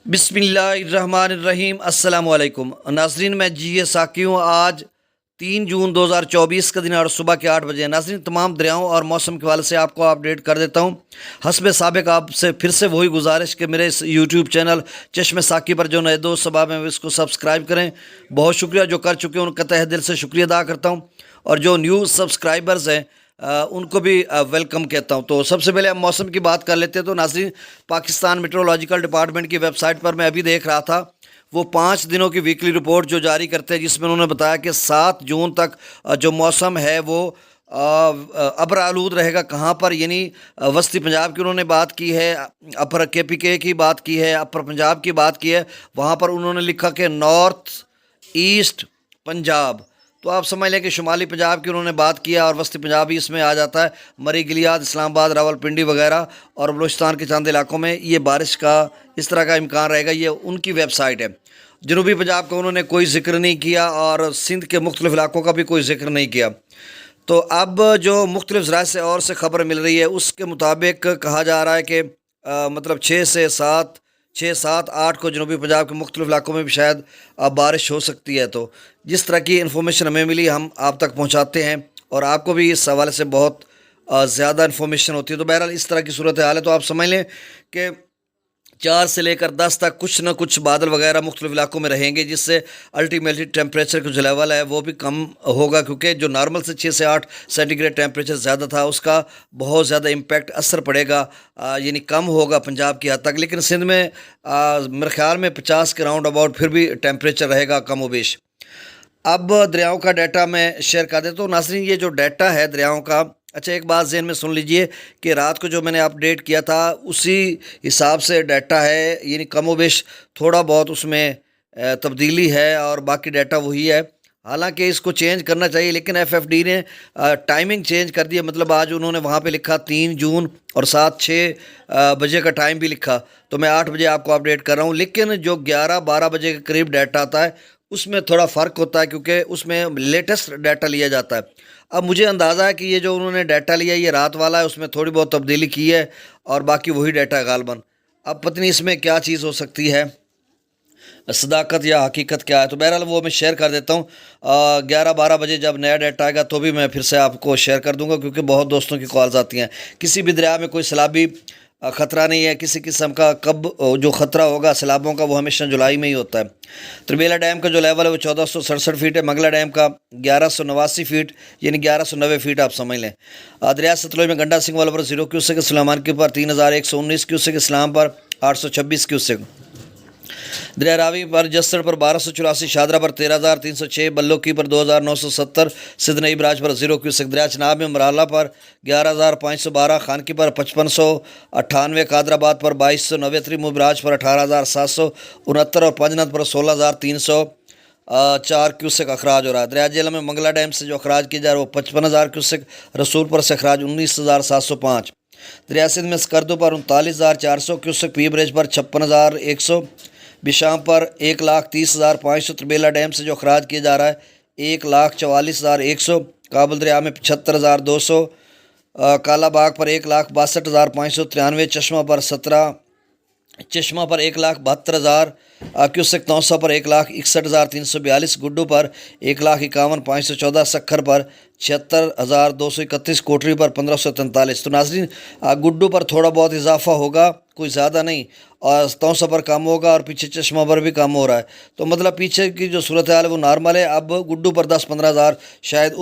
बिस्मिल्लाहिर्रहमानिर्रहीम। अस्सलाम वालेकुम नाजरीन, मैं जी साकी हूँ। आज 3 जून 2024 का दिन और सुबह के 8 बजे। नाजरीन, तमाम दरियाओं और मौसम के हवाले से आपको अपडेट कर देता हूँ। हस्ब साबिक आपसे फिर से वही गुजारिश कि मेरे इस यूट्यूब चैनल चश्मे साकी पर जो नए दोस्त सबाब हैं इसको सब्सक्राइब करें। बहुत शुक्रिया जो कर चुके हैं, उनका तहे दिल से शुक्रिया अदा करता हूँ। और जो न्यू सब्सक्राइबर्स हैं उनको भी वेलकम कहता हूं। तो सबसे पहले हम मौसम की बात कर लेते हैं। तो नाज़रीन, पाकिस्तान मेट्रोलॉजिकल डिपार्टमेंट की वेबसाइट पर मैं अभी देख रहा था, वो 5 दिनों की वीकली रिपोर्ट जो जारी करते हैं, जिसमें उन्होंने बताया कि 7 जून तक जो मौसम है वो अबर आलूद रहेगा। कहाँ पर? यानी वस्ती पंजाब की उन्होंने बात की है, अपर KPK की बात की है, अपर पंजाब की बात की है। वहाँ पर उन्होंने लिखा कि नॉर्थ ईस्ट पंजाब, तो आप समझ लें कि शुमाली पंजाब की उन्होंने बात किया और वस्ती पंजाब भी इसमें आ जाता है। मरी गिलियाद, इस्लामाबाद, रावलपिंडी वगैरह और बलूचिस्तान के चंद इलाकों में ये बारिश का इस तरह का इम्कान रहेगा। ये उनकी वेबसाइट है। जनूबी पंजाब का उन्होंने कोई जिक्र नहीं किया और सिंध के मुख्तलिफ इलाकों का भी कोई जिक्र नहीं किया। तो अब जो मुख्तलिफ ज़राए से और से खबर मिल रही है, उसके मुताबिक कहा जा रहा है कि मतलब 6, 7, 8 को जनूबी पंजाब के मुख्तलिफ इलाकों में भी शायद बारिश हो सकती है। तो जिस तरह की इन्फॉर्मेशन हमें मिली, हम आप तक पहुंचाते हैं और आपको भी इस हवाले से बहुत ज़्यादा इन्फॉर्मेशन होती है। तो बहरहाल इस तरह की सूरत हाल है। तो आप समझ लें कि 4 से लेकर 10 तक कुछ न कुछ बादल वगैरह मुख्तलिफ इलाकों में रहेंगे, जिससे अल्टीमेटली टेम्परेचर का जो लेवल है वो भी कम होगा, क्योंकि जो नॉर्मल से 6 से 8 सेंटीग्रेड टेम्परेचर ज़्यादा था उसका बहुत ज़्यादा इम्पैक्ट असर पड़ेगा, यानी कम होगा पंजाब की हद तक। लेकिन सिंध में मेरे ख्याल में 50 के राउंड अबाउट फिर भी टेम्परेचर रहेगा कम व बेश। अब दरियाओं का डाटा मैं शेयर कर देता हूँ। नाज़रीन, ये जो डाटा है दरियाओं का, अच्छा एक बात ज़हन में सुन लीजिए कि रात को जो मैंने अपडेट किया था उसी हिसाब से डाटा है, यानी कम व बेश थोड़ा बहुत उसमें तब्दीली है और बाकी डाटा वही है। हालांकि इसको चेंज करना चाहिए, लेकिन FFD ने टाइमिंग चेंज कर दिया। मतलब आज उन्होंने वहाँ पे लिखा 3 जून और 7-6 बजे का टाइम भी लिखा, तो मैं 8 बजे आपको अपडेट कर रहा हूँ। लेकिन जो 11-12 बजे के करीब डाटा आता है उसमें थोड़ा फ़र्क होता है, क्योंकि उसमें लेटेस्ट डाटा लिया जाता है। अब मुझे अंदाज़ा है कि ये जो उन्होंने डाटा लिया ये रात वाला है, उसमें थोड़ी बहुत तब्दीली की है और बाकी वही डाटा है गालबन। अब पता नहीं इसमें क्या चीज़ हो सकती है, सदाकत या हकीकत क्या है। तो बहरहाल वो मैं शेयर कर देता हूँ। 11-12 बजे जब नया डाटा आएगा तो भी मैं फिर से आपको शेयर कर दूंगा, क्योंकि बहुत दोस्तों की कॉल्स आती हैं। किसी भी दरिया में कोई सैलाबी ख़तरा नहीं है किसी किस्म का। कब जो ख़तरा होगा सैलाबों का वो हमेशा जुलाई में ही होता है। त्रिबेला डैम का जो लेवल है वो 1467 फीट है। मंगला डैम का 1189 फीट, यानी 1190 फीट आप समझ लें। दरिया सतलुज में गंडा सिंह वाला पर 0 क्यूसेक, सुलेमान के ऊपर 3119 क्यूसेक, इस्लाम पर 826 क्यूसेक, दरिया रावी पर जस्सर पर 1284, शादरा पर 13,306, बल्लोकी पर 2,970, सिद्धनई बराज पर 0 क्यूसेक, दरिया चनाब में मराला पर 11,512, खानकी पर 5598, कादराबाद पर 2290, त्रिमू बराज पर 18,769 और पंजनद पर 16,304 क्यूसेक अखराज हो रहा है। दरिया जेलम में मंगला डैम से जो अखराज किया जा रहा है वो 55,000 क्यूसेक, रसूलपुर से अखराज 19,705, दरिया सिंध में स्कर्दो पर 39,400 क्यूसेक, पी ब्रिज पर 56,100, बिशाम पर 1,30,500, त्रिबेला डैम से जो अखराज किया जा रहा है 1,44,100, काबुल दरिया में 75,200, कालाबाग पर 1,62,593, चश्मा पर 1,72,000 क्यूसेक, तौसा पर 1,61,342, गुड्डू पर 1,51,514, सखर पर 76,231, कोटरी पर 1,543। तो नाज़रीन, गुड्डू पर थोड़ा बहुत इजाफा होगा, कोई ज़्यादा नहीं, और तौसा पर कम होगा और पीछे चश्मा पर भी कम हो रहा है। तो मतलब पीछे की जो सूरत हाल है वो नॉर्मल है। अब गुड्डू पर 10-15 हज़ार शायद